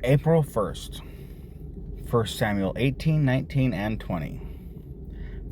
April 1st, 1 Samuel 18, 19, and 20.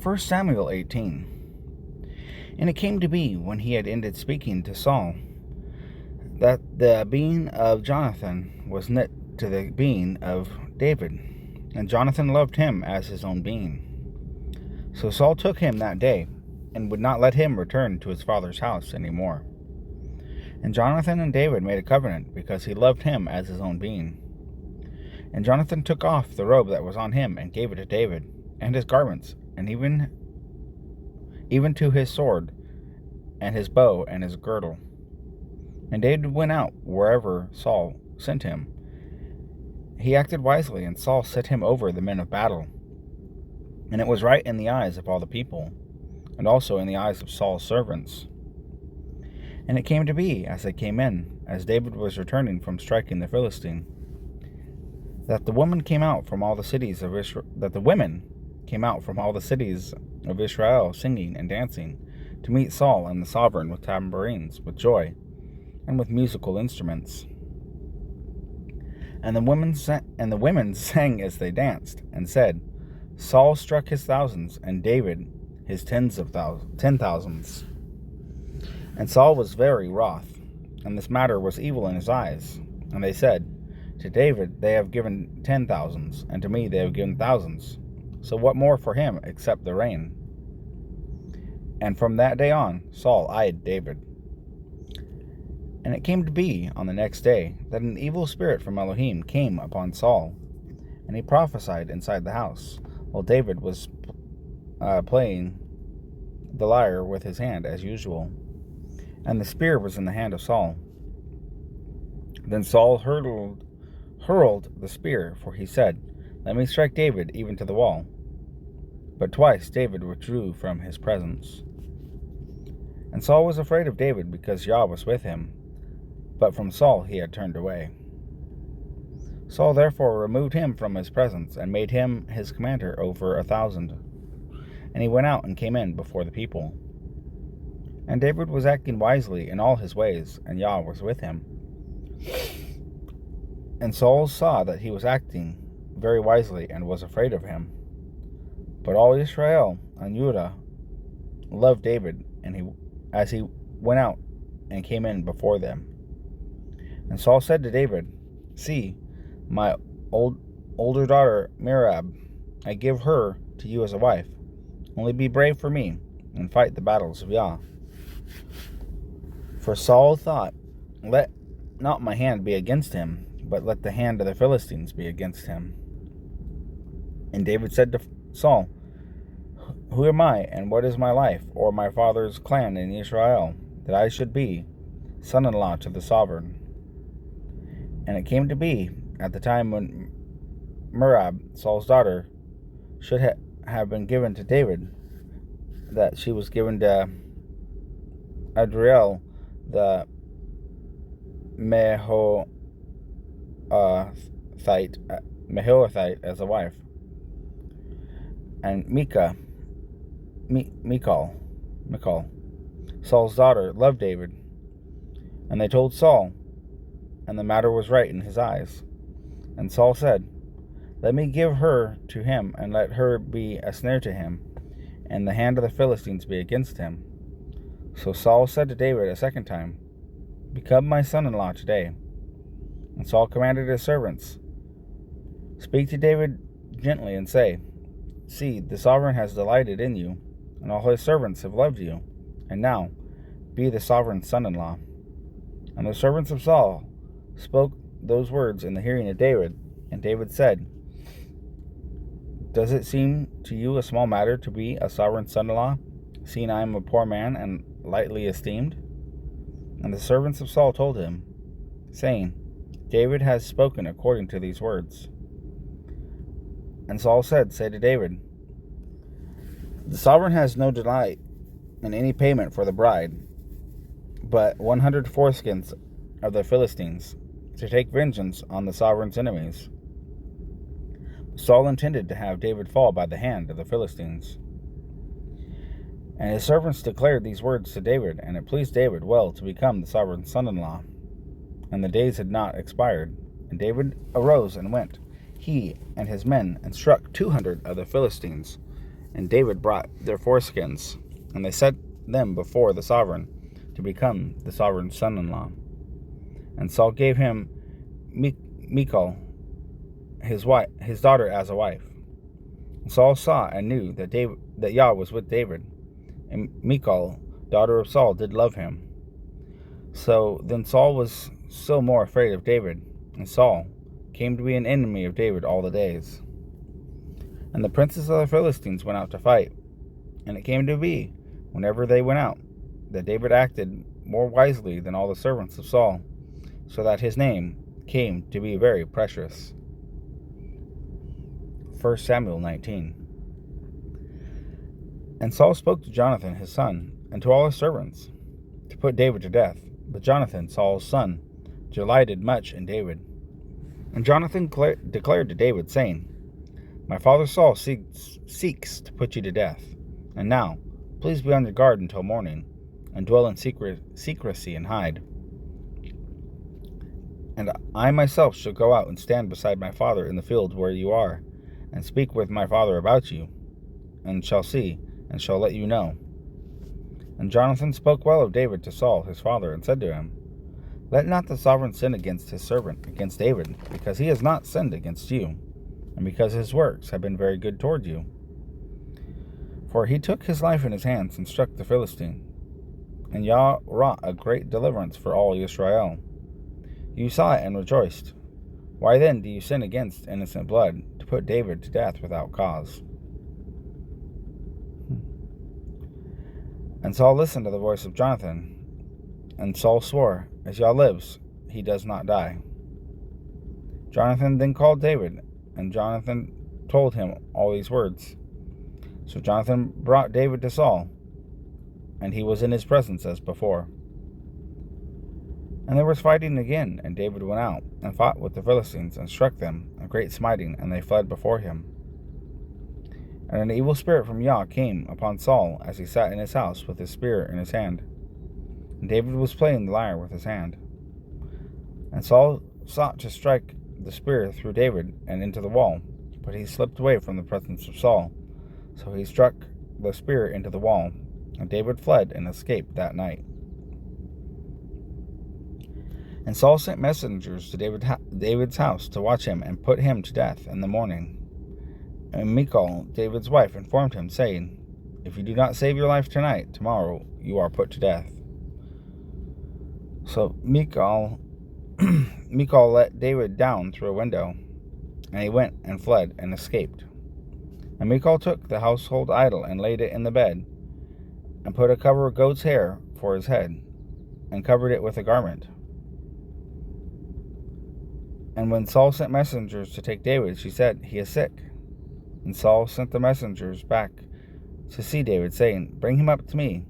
1 Samuel 18. And it came to be, when he had ended speaking to Saul, that the being of Jonathan was knit to the being of David, and Jonathan loved him as his own being. So Saul took him that day, and would not let him return to his father's house any more. And Jonathan and David made a covenant, because he loved him as his own being. And Jonathan took off the robe that was on him, and gave it to David, and his garments, and even to his sword, and his bow, and his girdle. And David went out wherever Saul sent him. He acted wisely, and Saul set him over the men of battle. And it was right in the eyes of all the people, and also in the eyes of Saul's servants. And it came to be, as they came in, as David was returning from striking the Philistine, that the women came out from all the cities of Israel, singing and dancing, to meet Saul and the sovereign with tambourines, with joy, and with musical instruments. And the women sang as they danced, and said, Saul struck his thousands, and David his 10,000s. And Saul was very wroth, and this matter was evil in his eyes. And they said, To David they have given 10,000s, and to me they have given thousands. So what more for him except the rain? And from that day on, Saul eyed David. And it came to be on the next day that an evil spirit from Elohim came upon Saul, and he prophesied inside the house, while David was playing the lyre with his hand as usual. And the spear was in the hand of Saul. Then Saul hurled the spear, for he said, Let me strike David even to the wall. But twice David withdrew from his presence. And Saul was afraid of David, because Yah was with him, but from Saul he had turned away. Saul therefore removed him from his presence, and made him his commander over 1,000. And he went out and came in before the people. And David was acting wisely in all his ways, and Yah was with him. And Saul saw that he was acting very wisely, and was afraid of him. But all Israel and Judah loved David, as he went out and came in before them. And Saul said to David, See, my older daughter Merab, I give her to you as a wife. Only be brave for me, and fight the battles of Yah. For Saul thought, Let not my hand be against him, but let the hand of the Philistines be against him. And David said to Saul, Who am I, and what is my life, or my father's clan in Israel, that I should be son-in-law to the sovereign? And it came to be, at the time when Merab, Saul's daughter, should have been given to David, that she was given to Adriel the Mehoathite as a wife, and Michal, Saul's daughter, loved David. And they told Saul, and the matter was right in his eyes. And Saul said, Let me give her to him, and let her be a snare to him, and the hand of the Philistines be against him. So Saul said to David a second time, Become my son-in-law today. And Saul commanded his servants, Speak to David gently, and say, See, the sovereign has delighted in you, and all his servants have loved you. And now, be the sovereign's son-in-law. And the servants of Saul spoke those words in the hearing of David. And David said, Does it seem to you a small matter to be a sovereign's son-in-law, seeing I am a poor man and lightly esteemed? And the servants of Saul told him, saying, David has spoken according to these words. And Saul said, Say to David, The sovereign has no delight in any payment for the bride, but 100 foreskins of the Philistines, to take vengeance on the sovereign's enemies. Saul intended to have David fall by the hand of the Philistines. And his servants declared these words to David, and it pleased David well to become the sovereign's son-in-law. And the days had not expired, And David arose and went, he and his men, and struck 200 of the Philistines. And David brought their foreskins, and they set them before the sovereign, to become the sovereign's son-in-law. And Saul gave him Michal, his daughter, as a wife. And Saul saw and knew that Yah was with David, and Michal, daughter of Saul, did love him. So then Saul was still more afraid of David, and Saul came to be an enemy of David all the days. And the princes of the Philistines went out to fight. And it came to be, whenever they went out, that David acted more wisely than all the servants of Saul, so that his name came to be very precious. 1 Samuel 19. And Saul spoke to Jonathan his son, and to all his servants, to put David to death. But Jonathan, Saul's son, delighted much in David. And Jonathan declared to David, saying, My father Saul seeks to put you to death. And now, please be on your guard until morning, and dwell in secrecy and hide. And I myself shall go out and stand beside my father in the field where you are, and speak with my father about you, and shall see, and shall let you know. And Jonathan spoke well of David to Saul his father, and said to him, Let not the sovereign sin against his servant, against David, because he has not sinned against you, and because his works have been very good toward you. For he took his life in his hands, and struck the Philistine. And Yah wrought a great deliverance for all Israel. You saw it and rejoiced. Why then do you sin against innocent blood, to put David to death without cause? And Saul listened to the voice of Jonathan. And Saul swore, As Yah lives, he does not die. Jonathan then called David, and Jonathan told him all these words. So Jonathan brought David to Saul, and he was in his presence as before. And there was fighting again, and David went out and fought with the Philistines, and struck them a great smiting, and they fled before him. And an evil spirit from Yah came upon Saul as he sat in his house with his spear in his hand. And David was playing the lyre with his hand. And Saul sought to strike the spear through David and into the wall, but he slipped away from the presence of Saul. So he struck the spear into the wall, and David fled and escaped that night. And Saul sent messengers to David's house to watch him and put him to death in the morning. And Michal, David's wife, informed him, saying, If you do not save your life tonight, tomorrow you are put to death. So Michal let David down through a window, and he went and fled and escaped. And Michal took the household idol and laid it in the bed, and put a cover of goat's hair for his head, and covered it with a garment. And when Saul sent messengers to take David, she said, He is sick. And Saul sent the messengers back to see David, saying, Bring him up to me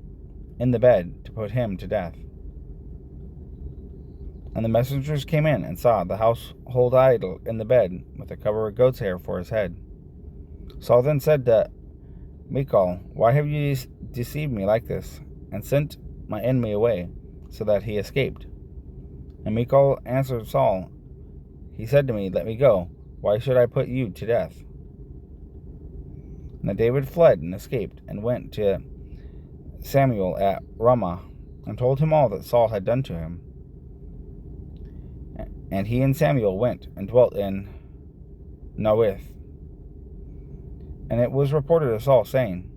in the bed to put him to death. And the messengers came in and saw the household idol in the bed with a cover of goat's hair for his head. Saul then said to Michal, Why have you deceived me like this, and sent my enemy away, so that he escaped? And Michal answered Saul, He said to me, Let me go. Why should I put you to death? And David fled and escaped, and went to Samuel at Ramah, and told him all that Saul had done to him. And he and Samuel went and dwelt in Nawith. And it was reported to Saul, saying,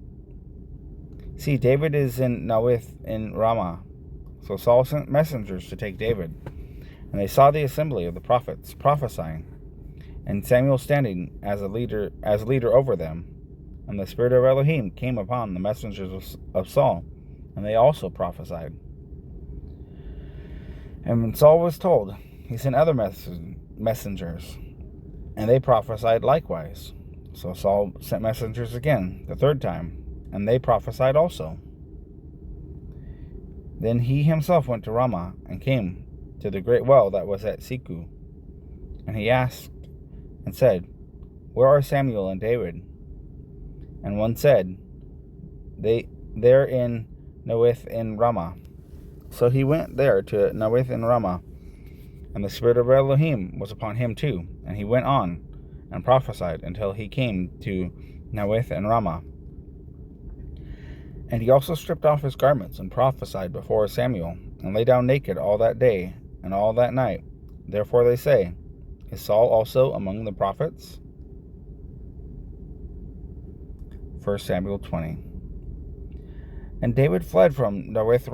See, David is in Nawith in Ramah. So Saul sent messengers to take David. And they saw the assembly of the prophets prophesying, and Samuel standing as leader over them. And the spirit of Elohim came upon the messengers of Saul, and they also prophesied. And when Saul was told, he sent other messengers, and they prophesied likewise. So Saul sent messengers again, the third time, and they prophesied also. Then he himself went to Ramah, and came to the great well that was at Siku. And he asked and said, Where are Samuel and David? And one said, They're in Nawith in Ramah. So he went there to Nawith in Ramah, And the spirit of Elohim was upon him too, and he went on and prophesied until he came to Nawith and Ramah. And he also stripped off his garments and prophesied before Samuel, and lay down naked all that day and all that night. Therefore they say, Is Saul also among the prophets? 1 Samuel 20. And David fled from Nawith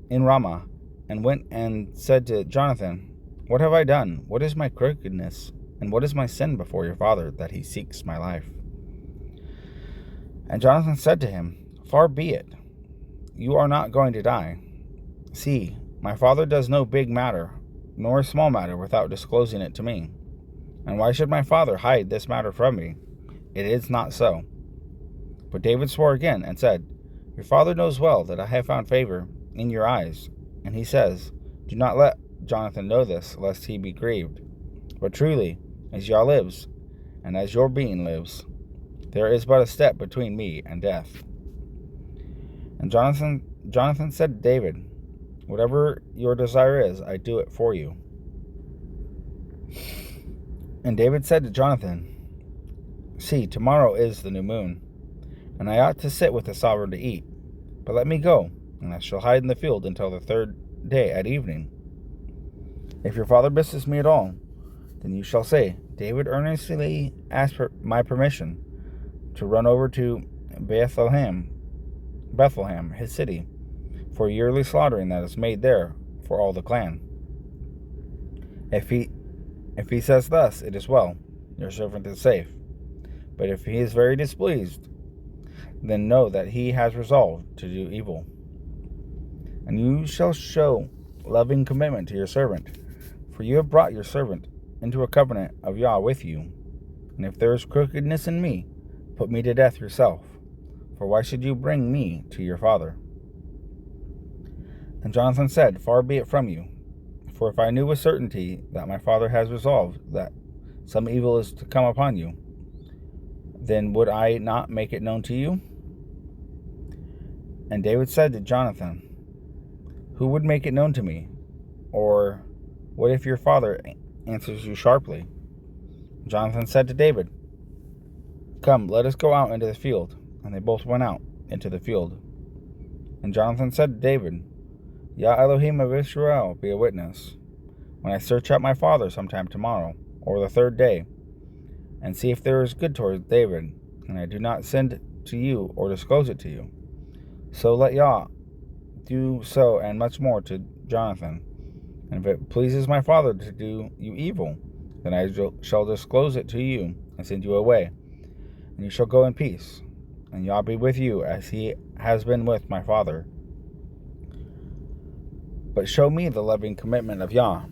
in Ramah, and went and said to Jonathan, What have I done? What is my crookedness? And what is my sin before your father, that he seeks my life? And Jonathan said to him, Far be it. You are not going to die. See, my father does no big matter, nor a small matter, without disclosing it to me. And why should my father hide this matter from me? It is not so. But David swore again, and said, Your father knows well that I have found favor in your eyes. And he says, Do not let Jonathan know this, lest he be grieved. But truly, as Yah lives, and as your being lives, there is but a step between me and death. And Jonathan said to David, Whatever your desire is, I do it for you. And David said to Jonathan, See, tomorrow is the new moon, and I ought to sit with the sovereign to eat. But let me go, and I shall hide in the field until the third day at evening. If your father misses me at all, then you shall say, David earnestly asked for my permission to run over to Bethlehem, his city, for a yearly slaughtering that is made there for all the clan. If he says thus, it is well, your servant is safe. But if he is very displeased, then know that he has resolved to do evil. And you shall show loving commitment to your servant, for you have brought your servant into a covenant of Yah with you. And if there is crookedness in me, put me to death yourself, for why should you bring me to your father? And Jonathan said, Far be it from you, for if I knew with certainty that my father has resolved that some evil is to come upon you, then would I not make it known to you? And David said to Jonathan, Who would make it known to me? Or what if your father answers you sharply? Jonathan said to David, Come, let us go out into the field. And they both went out into the field. And Jonathan said to David, Yah Elohim of Israel be a witness, when I search out my father sometime tomorrow, or the third day, and see if there is good toward David, and I do not send to you or disclose it to you. So let Yah do so and much more to Jonathan. And if it pleases my father to do you evil, then I shall disclose it to you and send you away, and you shall go in peace, and Yah be with you as he has been with my father. But show me the loving commitment of Yah,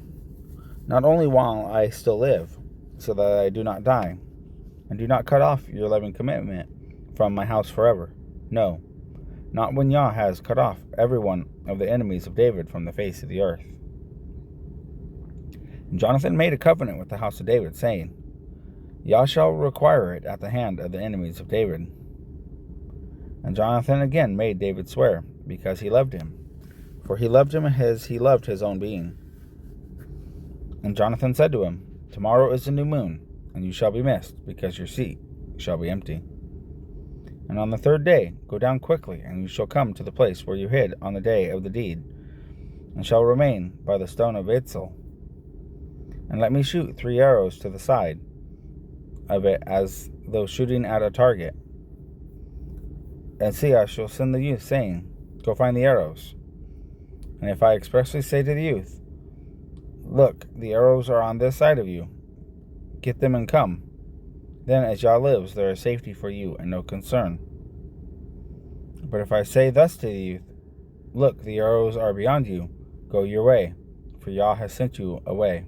not only while I still live, so that I do not die, and do not cut off your loving commitment from my house forever. No, not when Yah has cut off every one of the enemies of David from the face of the earth. And Jonathan made a covenant with the house of David, saying, Yah shall require it at the hand of the enemies of David. And Jonathan again made David swear, because he loved him, for he loved him as he loved his own being. And Jonathan said to him, Tomorrow is the new moon, and you shall be missed, because your seat shall be empty. And on the third day go down quickly, and you shall come to the place where you hid on the day of the deed, and shall remain by the stone of Itzel. And let me shoot 3 arrows to the side of it, as though shooting at a target. And see, I shall send the youth, saying, Go find the arrows. And if I expressly say to the youth, Look, the arrows are on this side of you, get them and come, then as Yah lives, there is safety for you and no concern. But if I say thus to the youth, Look, the arrows are beyond you, go your way, for Yah has sent you away.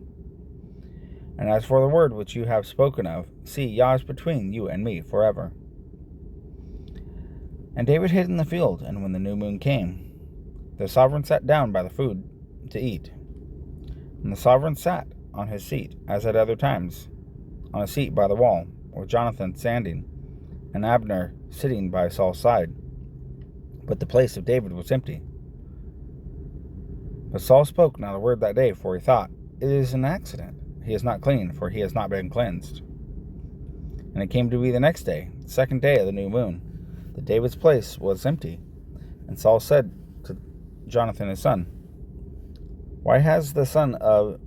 And as for the word which you have spoken of, see, Yah is between you and me forever. And David hid in the field, and when the new moon came, the sovereign sat down by the food to eat. And the sovereign sat on his seat, as at other times, on a seat by the wall, with Jonathan standing, and Abner sitting by Saul's side. But the place of David was empty. But Saul spoke not a word that day, for he thought, it is an accident. He is not clean, for he has not been cleansed. And it came to be the next day, the second day of the new moon, that David's place was empty. And Saul said to Jonathan his son, Why has the son of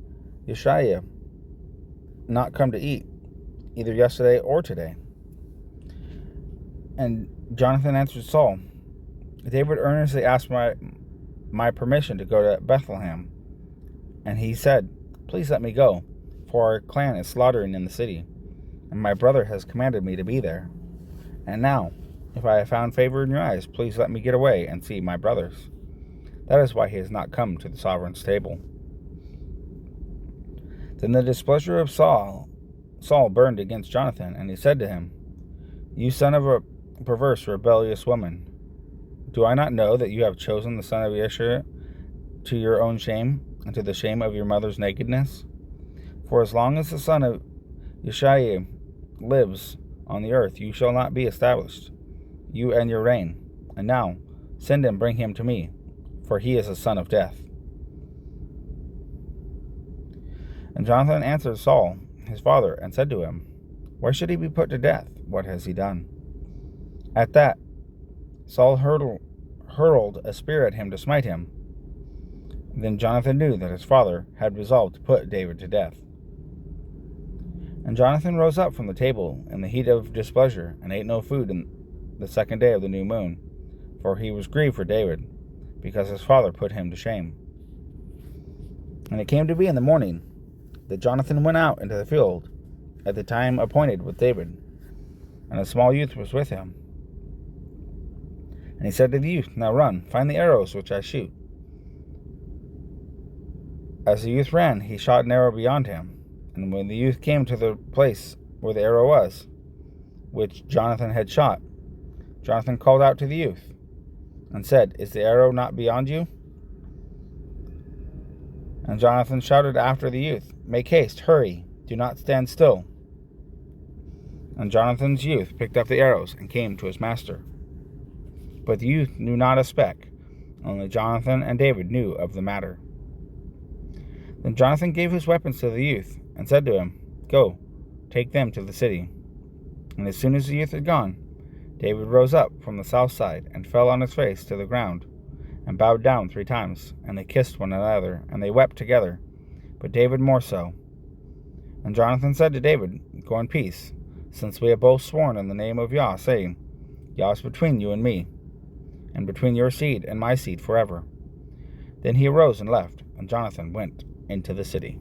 Yeshaiah not come to eat, either yesterday or today? And Jonathan answered Saul, David earnestly asked my permission to go to Bethlehem. And he said, Please let me go, for our clan is slaughtering in the city, and my brother has commanded me to be there. And now, if I have found favor in your eyes, please let me get away and see my brothers. That is why he has not come to the sovereign's table. Then the displeasure of Saul burned against Jonathan, and he said to him, You son of a perverse, rebellious woman, do I not know that you have chosen the son of Yeshua to your own shame, and to the shame of your mother's nakedness? For as long as the son of Yeshua lives on the earth, you shall not be established, you and your reign. And now, send and bring him to me, for he is a son of death. And Jonathan answered Saul, his father, and said to him, Why should he be put to death? What has he done? At that, Saul hurled a spear at him to smite him. Then Jonathan knew that his father had resolved to put David to death. And Jonathan rose up from the table in the heat of displeasure, and ate no food in the second day of the new moon, for he was grieved for David, because his father put him to shame. And it came to be in the morning that Jonathan went out into the field at the time appointed with David, and a small youth was with him. And he said to the youth, Now run, find the arrows which I shoot. As the youth ran, he shot an arrow beyond him. And when the youth came to the place where the arrow was, which Jonathan had shot, Jonathan called out to the youth, and said, Is the arrow not beyond you? And Jonathan shouted after the youth, Make haste, hurry, do not stand still. And Jonathan's youth picked up the arrows and came to his master. But the youth knew not a speck, only Jonathan and David knew of the matter. Then Jonathan gave his weapons to the youth, and said to him, Go, take them to the city. And as soon as the youth had gone, David rose up from the south side, and fell on his face to the ground, and bowed down 3 times, and they kissed one another, and they wept together, but David more so. And Jonathan said to David, Go in peace, since we have both sworn in the name of Yah, saying, Yah is between you and me, and between your seed and my seed forever. Then he arose and left, and Jonathan went into the city.